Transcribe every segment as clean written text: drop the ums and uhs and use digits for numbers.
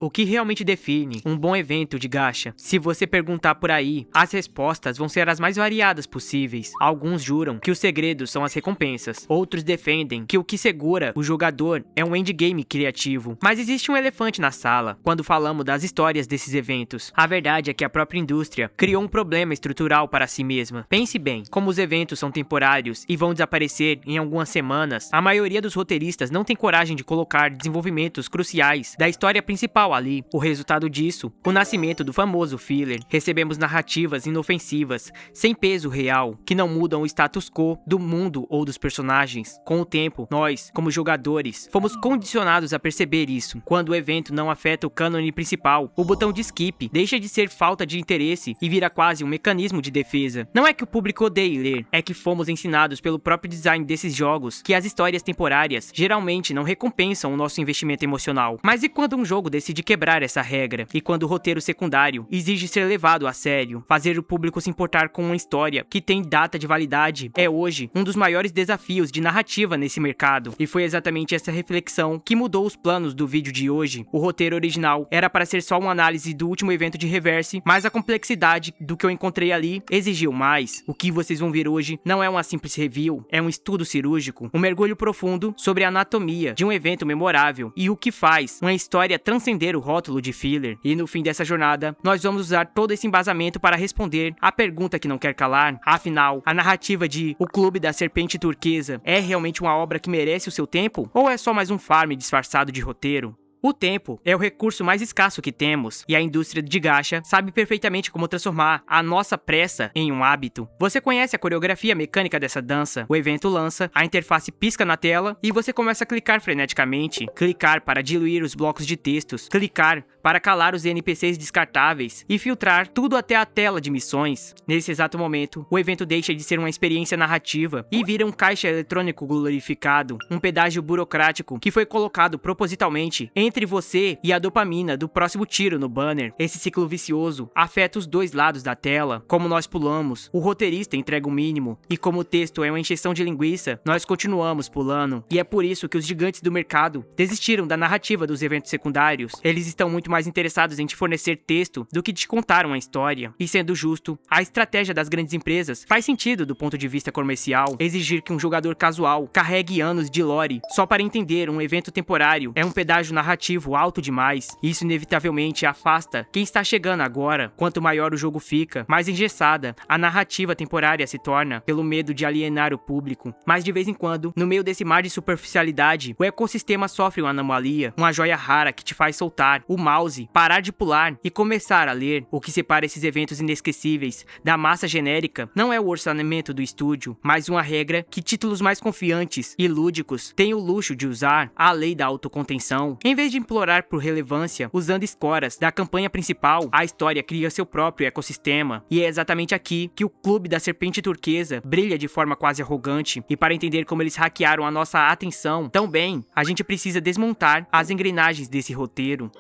O que realmente define um bom evento de gacha? Se você perguntar por aí, as respostas vão ser as mais variadas possíveis. Alguns juram que os segredos são as recompensas, outros defendem que o que segura o jogador é um endgame criativo. Mas existe um elefante na sala quando falamos das histórias desses eventos. A verdade é que a própria indústria criou um problema estrutural para si mesma. Pense bem, como os eventos são temporários e vão desaparecer em algumas semanas, a maioria dos roteiristas não tem coragem de colocar desenvolvimentos cruciais da história principal ali. O resultado disso, o nascimento do famoso filler. Recebemos narrativas inofensivas, sem peso real, que não mudam o status quo do mundo ou dos personagens. Com o tempo, nós, como jogadores, fomos condicionados a perceber isso. Quando o evento não afeta o cânone principal, o botão de skip deixa de ser falta de interesse e vira quase um mecanismo de defesa. Não é que o público odeie ler, é que fomos ensinados pelo próprio design desses jogos que as histórias temporárias geralmente não recompensam o nosso investimento emocional. Mas e quando um jogo decide quebrar essa regra? E quando o roteiro secundário exige ser levado a sério? Fazer o público se importar com uma história que tem data de validade é hoje um dos maiores desafios de narrativa nesse mercado. E foi exatamente essa reflexão que mudou os planos do vídeo de hoje. O roteiro original era para ser só uma análise do último evento de Reverse, mas a complexidade do que eu encontrei ali exigiu mais. O que vocês vão ver hoje não é uma simples review, é um estudo cirúrgico, um mergulho profundo sobre a anatomia de um evento memorável e o que faz uma história transcender o rótulo de filler. E no fim dessa jornada, nós vamos usar todo esse embasamento para responder a pergunta que não quer calar. Afinal, a narrativa de O Clube da Serpente Turquesa é realmente uma obra que merece o seu tempo? Ou é só mais um farm disfarçado de roteiro? O tempo é o recurso mais escasso que temos, e a indústria de gacha sabe perfeitamente como transformar a nossa pressa em um hábito. Você conhece a coreografia mecânica dessa dança? O evento lança, a interface pisca na tela e você começa a clicar freneticamente. Clicar para diluir os blocos de textos, clicar para calar os NPCs descartáveis e filtrar tudo até a tela de missões. Nesse exato momento, o evento deixa de ser uma experiência narrativa e vira um caixa eletrônico glorificado, um pedágio burocrático que foi colocado propositalmente entre você e a dopamina do próximo tiro no banner. Esse ciclo vicioso afeta os dois lados da tela. Como nós pulamos, o roteirista entrega o mínimo, e como o texto é uma encheção de linguiça, nós continuamos pulando. E é por isso que os gigantes do mercado desistiram da narrativa dos eventos secundários. Eles estão muito mais interessados em te fornecer texto do que te contar uma história. E sendo justo, a estratégia das grandes empresas faz sentido do ponto de vista comercial. Exigir que um jogador casual carregue anos de lore só para entender um evento temporário é um pedágio narrativo alto demais. Isso inevitavelmente afasta quem está chegando agora. Quanto maior o jogo fica, mais engessada a narrativa temporária se torna, pelo medo de alienar o público. Mas de vez em quando, no meio desse mar de superficialidade, o ecossistema sofre uma anomalia, uma joia rara que te faz soltar o mouse, parar de pular e começar a ler. O que separa esses eventos inesquecíveis da massa genérica não é o orçamento do estúdio, mas uma regra que títulos mais confiantes e lúdicos têm o luxo de usar: a lei da autocontenção. Em vez de implorar por relevância usando escoras da campanha principal, a história cria seu próprio ecossistema. E é exatamente aqui que o Clube da Serpente Turquesa brilha de forma quase arrogante. E para entender como eles hackearam a nossa atenção tão bem, a gente precisa desmontar as engrenagens desse roteiro.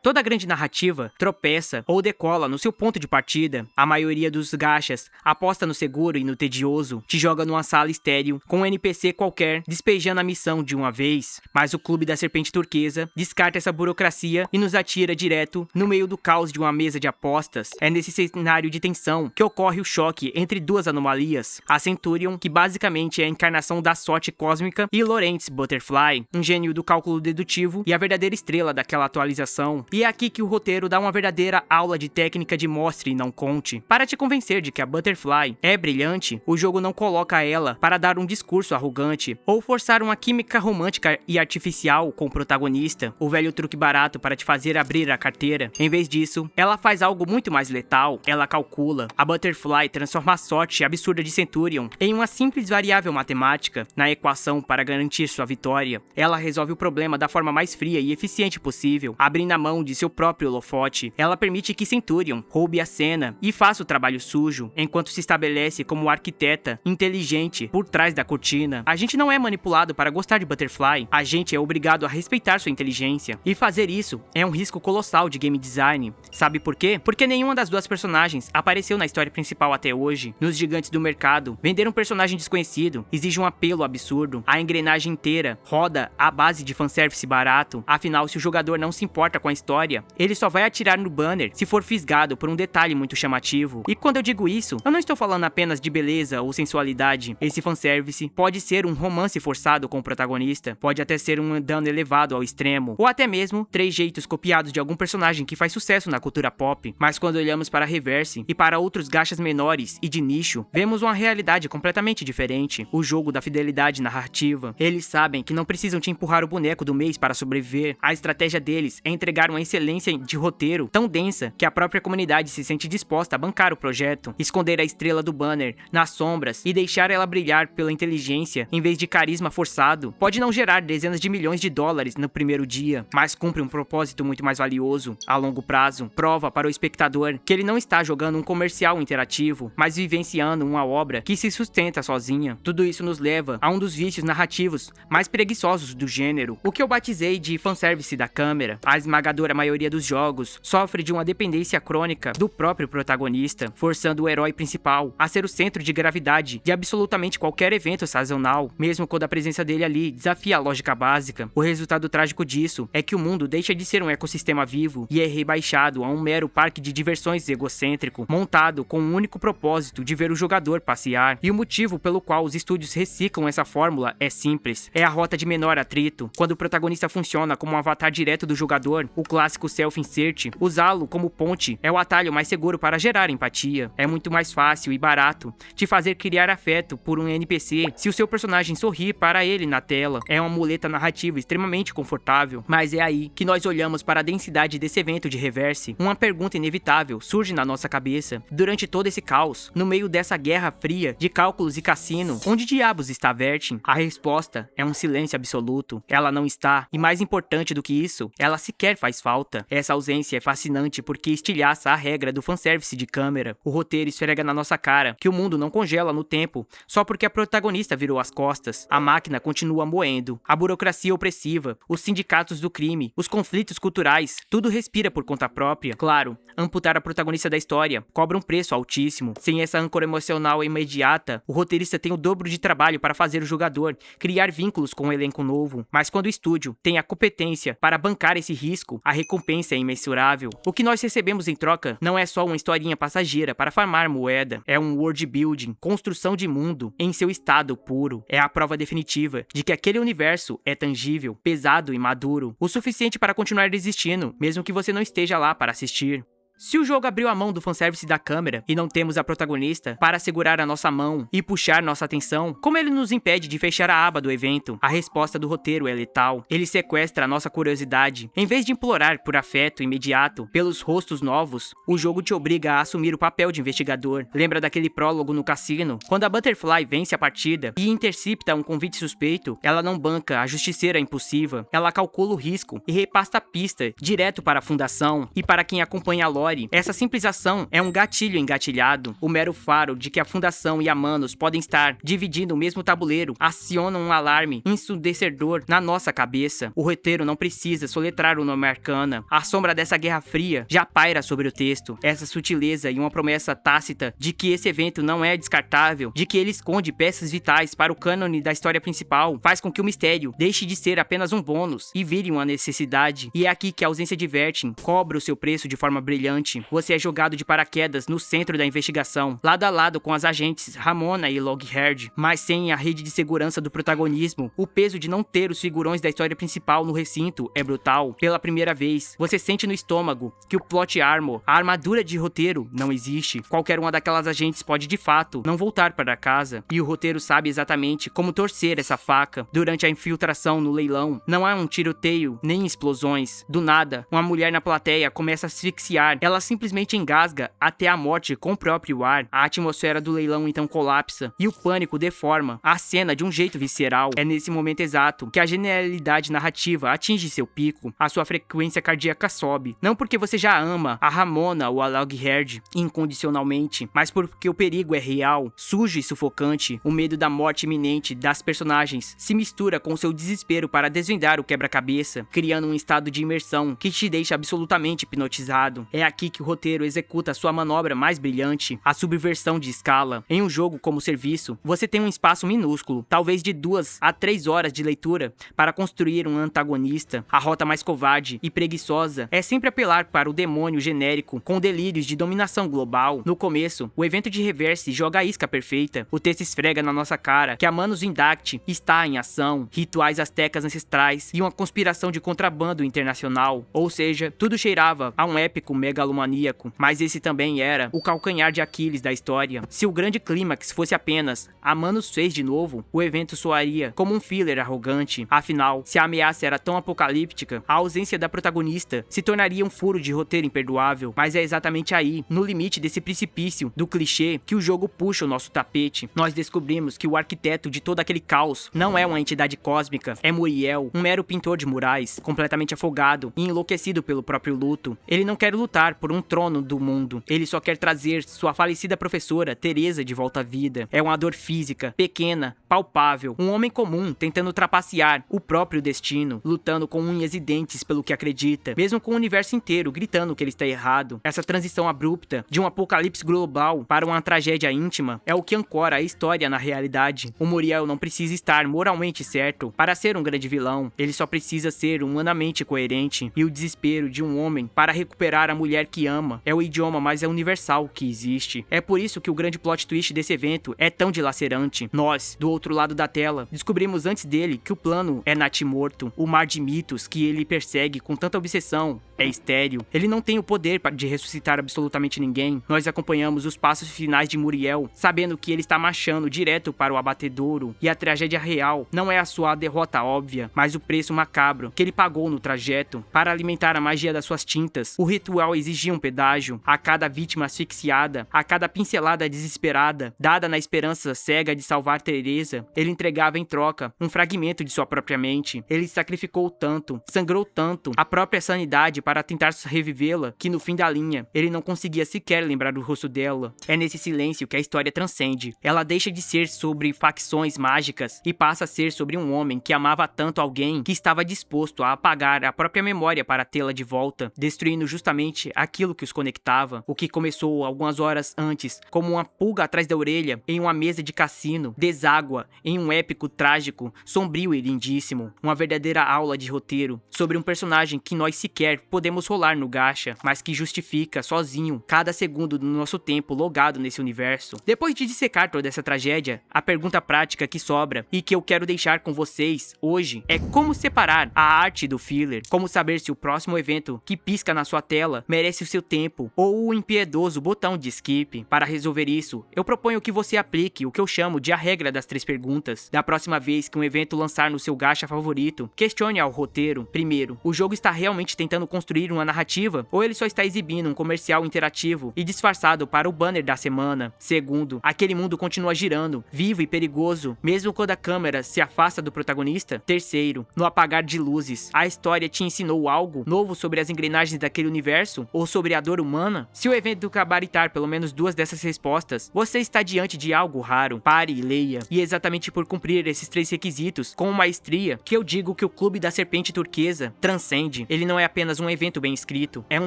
Toda grande narrativa tropeça ou decola no seu ponto de partida. A maioria dos gachas aposta no seguro e no tedioso, te joga numa sala estéril com um NPC qualquer despejando a missão de uma vez. Mas o Clube da Serpente Turquesa descarta essa burocracia e nos atira direto no meio do caos de uma mesa de apostas. É nesse cenário de tensão que ocorre o choque entre duas anomalias: a Centurion, que basicamente é a encarnação da sorte cósmica, e Lawrence Butterfly, um gênio do cálculo dedutivo e a verdadeira estrela daquela atualização. E é aqui que o roteiro dá uma verdadeira aula de técnica de mostre e não conte. Para te convencer de que a Butterfly é brilhante, o jogo não coloca ela para dar um discurso arrogante ou forçar uma química romântica e artificial com o protagonista, o velho truque barato para te fazer abrir a carteira. Em vez disso, ela faz algo muito mais letal. Ela calcula. A Butterfly transforma a sorte absurda de Centurion em uma simples variável matemática na equação para garantir sua vitória. Ela resolve o problema da forma mais fria e eficiente possível, abrindo a mão de seu próprio holofote. Ela permite que Centurion roube a cena e faça o trabalho sujo, enquanto se estabelece como arquiteta inteligente por trás da cortina. A gente não é manipulado para gostar de Butterfly, a gente é obrigado a respeitar sua inteligência. E fazer isso é um risco colossal de game design. Sabe por quê? Porque nenhuma das duas personagens apareceu na história principal até hoje. Nos gigantes do mercado, vender um personagem desconhecido exige um apelo absurdo. A engrenagem inteira roda à base de fanservice barato. Afinal, se o jogador não se importa com a história história, ele só vai atirar no banner se for fisgado por um detalhe muito chamativo. E quando eu digo isso, eu não estou falando apenas de beleza ou sensualidade. Esse fanservice pode ser um romance forçado com o protagonista, pode até ser um dano elevado ao extremo, ou até mesmo trejeitos copiados de algum personagem que faz sucesso na cultura pop. Mas quando olhamos para Reverse e para outros gachas menores e de nicho, vemos uma realidade completamente diferente. O jogo da fidelidade narrativa. Eles sabem que não precisam te empurrar o boneco do mês para sobreviver. A estratégia deles é entregar uma excelência de roteiro tão densa que a própria comunidade se sente disposta a bancar o projeto, esconder a estrela do banner nas sombras e deixar ela brilhar pela inteligência em vez de carisma forçado. Pode não gerar dezenas de milhões de dólares no primeiro dia, mas cumpre um propósito muito mais valioso a longo prazo. Prova para o espectador que ele não está jogando um comercial interativo, mas vivenciando uma obra que se sustenta sozinha. Tudo isso nos leva a um dos vícios narrativos mais preguiçosos do gênero, o que eu batizei de fanservice da câmera. A esmagadora maioria dos jogos sofre de uma dependência crônica do próprio protagonista, forçando o herói principal a ser o centro de gravidade de absolutamente qualquer evento sazonal, mesmo quando a presença dele ali desafia a lógica básica. O resultado trágico disso é que o mundo deixa de ser um ecossistema vivo e é rebaixado a um mero parque de diversões egocêntrico, montado com o único propósito de ver o jogador passear. E o motivo pelo qual os estúdios reciclam essa fórmula é simples: é a rota de menor atrito. Quando o protagonista funciona como um avatar direto do jogador, o clássico self-insert, usá-lo como ponte é o atalho mais seguro para gerar empatia. É muito mais fácil e barato te fazer criar afeto por um NPC se o seu personagem sorrir para ele na tela. É uma muleta narrativa extremamente confortável. Mas é aí que nós olhamos para a densidade desse evento de Reverse. Uma pergunta inevitável surge na nossa cabeça. Durante todo esse caos, no meio dessa guerra fria de cálculos e cassino, onde diabos está Vertin? A resposta é um silêncio absoluto. Ela não está, e mais importante do que isso, ela sequer faz falta. Essa ausência é fascinante porque estilhaça a regra do fanservice de câmera. O roteiro esfrega na nossa cara que o mundo não congela no tempo só porque a protagonista virou as costas. A máquina continua moendo, a burocracia opressiva, os sindicatos do crime, os conflitos culturais, tudo respira por conta própria. Claro, amputar a protagonista da história cobra um preço altíssimo. Sem essa âncora emocional imediata, o roteirista tem o dobro de trabalho para fazer o jogador criar vínculos com um elenco novo. Mas quando o estúdio tem a competência para bancar esse risco, a recompensa é imensurável. O que nós recebemos em troca não é só uma historinha passageira para farmar moeda, é um world building, construção de mundo em seu estado puro. É a prova definitiva de que aquele universo é tangível, pesado e maduro, o suficiente para continuar existindo, mesmo que você não esteja lá para assistir. Se o jogo abriu a mão do fanservice da câmera e não temos a protagonista para segurar a nossa mão e puxar nossa atenção, como ele nos impede de fechar a aba do evento? A resposta do roteiro é letal. Ele sequestra a nossa curiosidade. Em vez de implorar por afeto imediato pelos rostos novos, o jogo te obriga a assumir o papel de investigador. Lembra daquele prólogo no cassino? Quando a Butterfly vence a partida e intercepta um convite suspeito, ela não banca a justiceira impulsiva. Ela calcula o risco e repassa a pista direto para a fundação. E para quem acompanha a lore, essa simples ação é um gatilho engatilhado. O mero faro de que a Fundação e a Manos podem estar dividindo o mesmo tabuleiro aciona um alarme ensurdecedor na nossa cabeça. O roteiro não precisa soletrar o nome arcana. A sombra dessa guerra fria já paira sobre o texto. Essa sutileza e uma promessa tácita de que esse evento não é descartável, de que ele esconde peças vitais para o cânone da história principal, faz com que o mistério deixe de ser apenas um bônus e vire uma necessidade. E é aqui que a ausência de Vertin cobra o seu preço de forma brilhante. Você é jogado de paraquedas no centro da investigação, lado a lado com as agentes Ramona e Logherd, mas sem a rede de segurança do protagonismo. O peso de não ter os figurões da história principal no recinto é brutal. Pela primeira vez, você sente no estômago que o plot armor, a armadura de roteiro, não existe. Qualquer uma daquelas agentes pode de fato não voltar para casa, e o roteiro sabe exatamente como torcer essa faca. Durante a infiltração no leilão, não há um tiroteio nem explosões. Do nada, uma mulher na plateia começa a asfixiar. Ela simplesmente engasga até a morte com o próprio ar. A atmosfera do leilão então colapsa e o pânico deforma a cena de um jeito visceral. É nesse momento exato que a genialidade narrativa atinge seu pico. A sua frequência cardíaca sobe. Não porque você já ama a Ramona ou a Logherd incondicionalmente, mas porque o perigo é real, sujo e sufocante. O medo da morte iminente das personagens se mistura com o seu desespero para desvendar o quebra-cabeça, criando um estado de imersão que te deixa absolutamente hipnotizado. É aqui aqui que o roteiro executa sua manobra mais brilhante, a subversão de escala. Em um jogo como serviço, você tem um espaço minúsculo, talvez de 2 a 3 horas de leitura, para construir um antagonista. A rota mais covarde e preguiçosa é sempre apelar para o demônio genérico com delírios de dominação global. No começo, o evento de Reverse joga a isca perfeita. O texto esfrega na nossa cara que a Manus Indact está em ação, rituais astecas ancestrais e uma conspiração de contrabando internacional. Ou seja, tudo cheirava a um épico megalomaníaco, mas esse também era o calcanhar de Aquiles da história. Se o grande clímax fosse apenas a Manus fez de novo, o evento soaria como um filler arrogante. Afinal, se a ameaça era tão apocalíptica, a ausência da protagonista se tornaria um furo de roteiro imperdoável. Mas é exatamente aí, no limite desse precipício do clichê, que o jogo puxa o nosso tapete. Nós descobrimos que o arquiteto de todo aquele caos não é uma entidade cósmica, é Muriel, um mero pintor de murais, completamente afogado e enlouquecido pelo próprio luto. Ele não quer lutar por um trono do mundo, ele só quer trazer sua falecida professora, Teresa, de volta à vida. É uma dor física, pequena, palpável, um homem comum tentando trapacear o próprio destino, lutando com unhas e dentes pelo que acredita, mesmo com o universo inteiro gritando que ele está errado. Essa transição abrupta de um apocalipse global para uma tragédia íntima é o que ancora a história na realidade. O Muriel não precisa estar moralmente certo para ser um grande vilão, ele só precisa ser humanamente coerente, e o desespero de um homem para recuperar a mulher que ama é o idioma mais universal que existe. É por isso que o grande plot twist desse evento é tão dilacerante. Nós, do outro lado da tela, descobrimos antes dele que o plano é natimorto, o mar de mitos que ele persegue com tanta obsessão é estéril. Ele não tem o poder de ressuscitar absolutamente ninguém. Nós acompanhamos os passos finais de Muriel, sabendo que ele está marchando direto para o abatedouro, e a tragédia real não é a sua derrota óbvia, mas o preço macabro que ele pagou no trajeto. Para alimentar a magia das suas tintas, o ritual exigia um pedágio. A cada vítima asfixiada, a cada pincelada desesperada, dada na esperança cega de salvar Teresa, ele entregava em troca um fragmento de sua própria mente. Ele sacrificou tanto, sangrou tanto, a própria sanidade para tentar revivê-la, que no fim da linha, ele não conseguia sequer lembrar do rosto dela. É nesse silêncio que a história transcende. Ela deixa de ser sobre facções mágicas e passa a ser sobre um homem que amava tanto alguém que estava disposto a apagar a própria memória para tê-la de volta, destruindo justamente aquilo que os conectava. O que começou algumas horas antes como uma pulga atrás da orelha em uma mesa de cassino, deságua em um épico trágico, sombrio e lindíssimo. Uma verdadeira aula de roteiro sobre um personagem que nós sequer podemos rolar no gacha, mas que justifica sozinho cada segundo do nosso tempo logado nesse universo. Depois de dissecar toda essa tragédia, a pergunta prática que sobra e que eu quero deixar com vocês hoje é como separar a arte do filler, como saber se o próximo evento que pisca na sua tela merece o seu tempo ou o impiedoso botão de skip. Para resolver isso, eu proponho que você aplique o que eu chamo de a regra das 3 perguntas. Da próxima vez que um evento lançar no seu gacha favorito, questione ao roteiro. Primeiro, o jogo está realmente tentando construir uma narrativa ou ele só está exibindo um comercial interativo e disfarçado para o banner da semana? Segundo, aquele mundo continua girando, vivo e perigoso, mesmo quando a câmera se afasta do protagonista? Terceiro, no apagar de luzes, a história te ensinou algo novo sobre as engrenagens daquele universo ou sobre a dor humana? Se o evento gabaritar pelo menos 2 dessas respostas, você está diante de algo raro. Pare e leia. E é exatamente por cumprir esses 3 requisitos com maestria que eu digo que o Clube da Serpente Turquesa transcende. Ele não é apenas um evento bem escrito, é um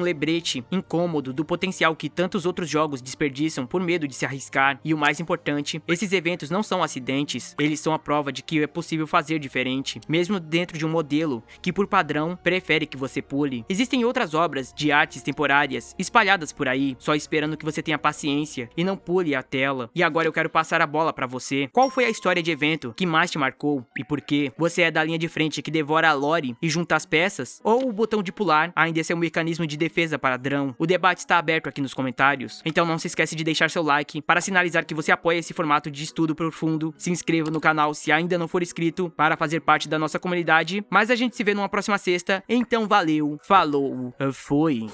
lembrete incômodo do potencial que tantos outros jogos desperdiçam por medo de se arriscar. E o mais importante, esses eventos não são acidentes, eles são a prova de que é possível fazer diferente, mesmo dentro de um modelo que por padrão prefere que você pule. Existem outras obras de artes temporárias espalhadas por aí, só esperando que você tenha paciência e não pule a tela. E agora eu quero passar a bola pra você. Qual foi a história de evento que mais te marcou e por quê? Você é da linha de frente que devora a lore e junta as peças? Ou o botão de pular ainda é um mecanismo de defesa padrão? O debate está aberto aqui nos comentários, então não se esquece de deixar seu like para sinalizar que você apoia esse formato de estudo profundo. Se inscreva no canal se ainda não for inscrito para fazer parte da nossa comunidade, mas a gente se vê numa próxima sexta, então valeu, falou, foi!